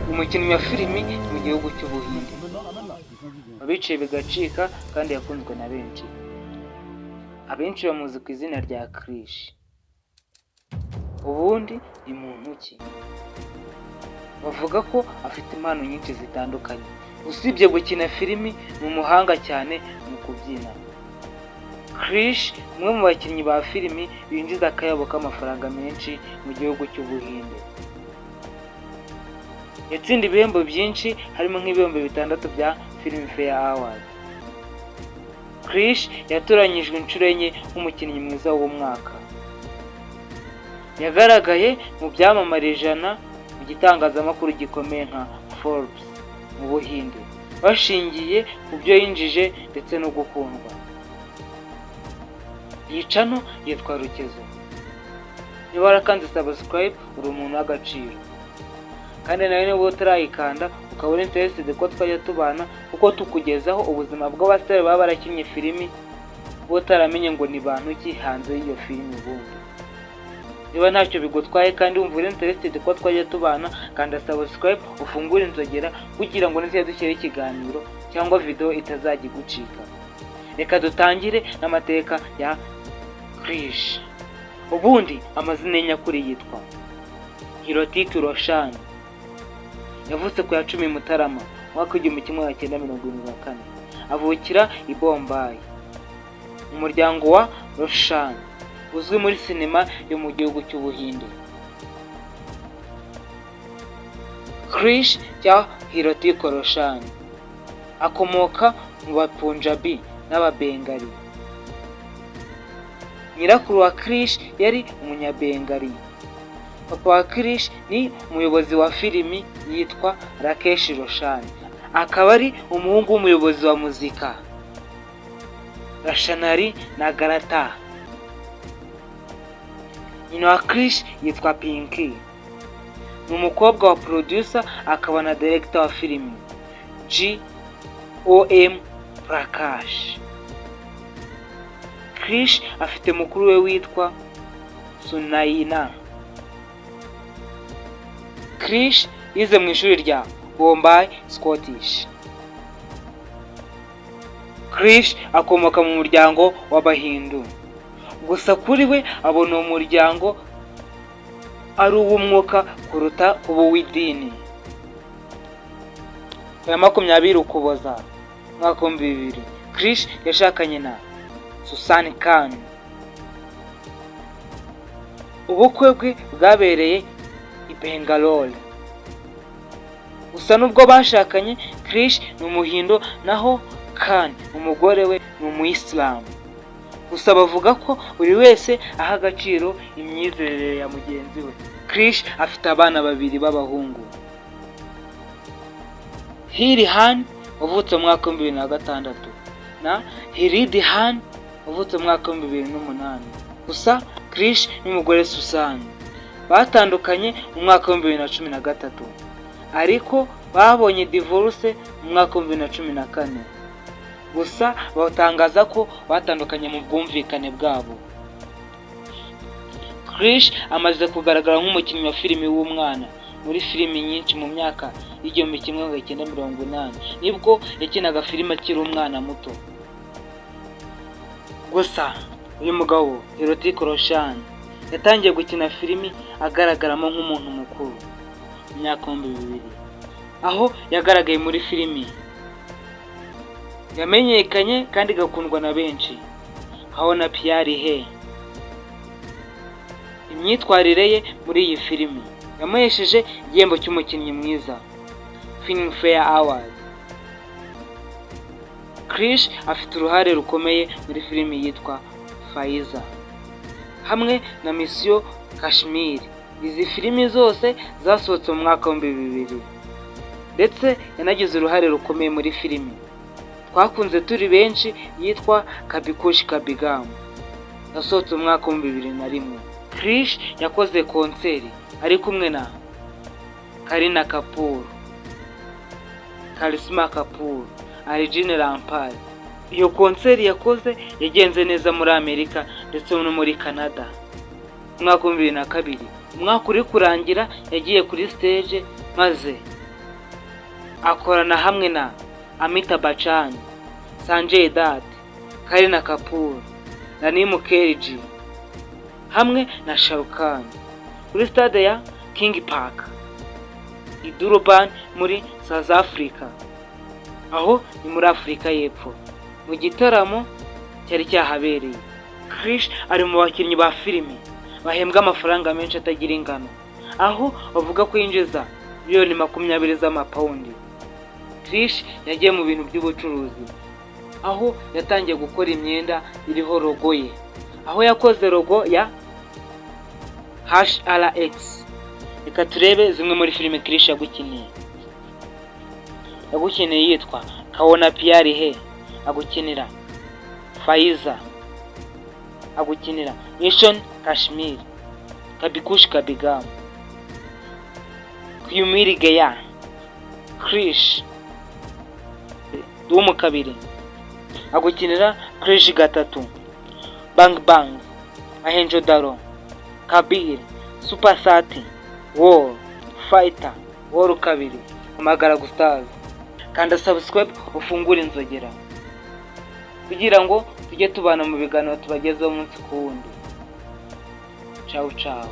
umukinnyi wa filimi mu gihugu cy'Ubuhinde, wabiciye bigacika kandi yakunzwe na benshi. Abenshi bamuzi ku izina rya Krish. Ubundi ni muntu ki? Bavuga ko afite impano nyinshi zitandukanye. Usibye gukina filimi, ni umuhanga cyane mu kubyina. Krish umwe mu bakinnyi ba filimi binjiza akayabo k'amafaranga menshi mu gihugu cy'Ubuhinde. Yatsindiye ibihembo byinshi harimo nk'ibihembo 6 bya Filmfare Award. Krish yatoranyijwe inshuro enye nk'umukinnyi mwiza w'umwaka. Yagaragaye mu byamamare 100 mu gitangazamakuru gikomeye nka Forbes mu Buhinde, bashingiye ku byo yinjije ndetse no gukundwa. Iyi channel yitwa Rukezo. Niba warakanze subscribe, uri umuntu w'agaciro. Kandi nawe niba utarayikanda ukabona interested ko twajya tubana, kuko tukugezaho ubuzima bw'abasitari baba barakinnye filimi utaramenye ngo ni bantu ki hanze y'iyo filimi. Ubundi niba ntacyo bigutwaye kandi wumva uri interested ko twajya tubana, kanda subscribe, ufungure inzogera kugira ngo nizajya dushyira ikiganiro cyangwa video itazajya igucika. Reka dutangire n'amateka ya Krish. Ubundi amazina nyakuri yitwa Hritik Roshan. Yavutse ku ya 10 Mutarama mwaka w'igihumbi 1974. Avukira i Bombay mu muryango wa Roshan uzwi muri sinema yo mu gihugu cy'Ubuhinde. Krish cyangwa Hritik Roshan akomoka mu Bapunjabi n'Ababengali. Nyirakuru wa Krish yari umunyabengali. Papa wa Krish ni umuyobozi wa filimi yitwa Rakesh Roshan, akaba ari umuhungu w'umuyobozi wa muzika Rashanari Nagarata. Nyina wa Krish yitwa Pinky, ni umukobwa wa producer akaba na director wa filimi G.O.M. Prakash. Krish afite mukuru we witwa Sunaina. Krish yize mu ishuri rya Bombay Scottish. Krish akomoka mu muryango w'Abahindu, gusa kuri we abona umuryango ari uw'umwuka kuruta kuba uw'idini. Ku ya 20 Ukuboza mwaka wa 2000, Krish yashakanye na Susan Khan. Ubukwe bwe bwabereye i Bangalore. Gusa nubwo bashakanye, Krish ni umuhindo naho Khan umugore we ni umuyisilamu. Gusa bavuga ko buri wese aha agaciro imyizerere ya mugenzi we. Krish afite abana 2 b'abahungu. Hiri Han wavutse mu mwaka wa 2006 na Hiridi Han wavutse mu mwaka wa 2008. Gusa Krish n'umugore Susan batandukanye mu mwaka wa 2013, ariko babonye divorce mu mwaka wa 2014. Gusa batangaza ko batandukanye mu bwumvikane bwabo. Krish amaze kugaragara nk'umukinnyi wa filimi w'umwana muri filimi nyinshi mu myaka y'igihumbi 1980, nibwo yakinaga filimi akiri umwana muto. Gusa uyu mugabo Hritik Roshan yatangiye gukina filimi agaragaramo nk'umuntu mukuru mu myaka ya 2000, aho yagaragaye muri filimi yamenyekanye kandi gakundwa na benshi aho na Pyar Hai. Imyitwarire ye muri iyi filimi yamuhesheje igihembo cy'umukinnyi mwiza Filmfare Award. Krish afite uruhare rukomeye muri filimi yitwa Faiza hamwe na Mission Kashmir. Izi filimi zose zasohotse mu mwaka wa 2000, ndetse yanagize uruhare rukomeye muri filimi twakunze turi benshi yitwa Kabhi Khushi Kabhie Gham, yasohotse mu mwaka wa 2001. Krish yakoze konseri ari kumwe na Kareena Kapoor, Karisma Kapoor, Arjun Rampal. Iyo konseri yakoze yagenze neza muri Amerika ndetse no muri Canada. Mu mwaka wa 2002, umwaka uri kurangira yagiye kuri stage maze akorana hamwe na Amitabh Bachchan, Sanjay Dutt, Kareena Kapoor, Rani Mukherjee hamwe na Shah Rukh Khan kuri stade ya King Park i Durban muri South Africa, aho ni muri Afurika y'Epfo. Mu gitaramo cyari cyahabereye, Krish ari mu bakinnyi ba filime bahembwa amafaranga menshi atagira ingano, aho bavuga ko yinjiza miliyoni 20 z'amapawundi. Krish yagiye mu bintu by'ubucuruzi, aho yatangiye gukora imyenda iriho logo ye, aho yakoze logo ya #RX. Reka turebe zimwe muri filime Krish yagukiniye. Yagukiniye yitwa Kaona Pyar Hai, agukinira Faiza, agukinira Mission Kashmir, Kabhi Khushi Kabhie Gham, Kyumiri Gaya, Krish Dum Kabiri, agukinira Krish Gatatu, Bang Bang, Ahenjo Daro, Kabir, Super 30, War Fighter, War Kabiri, Amagara Gustave. Kanda subscribe ufungure inzogera kugira ngo tujye tubana mu biganiro tubagezaho umunsi ku wundi. Ciao ciao.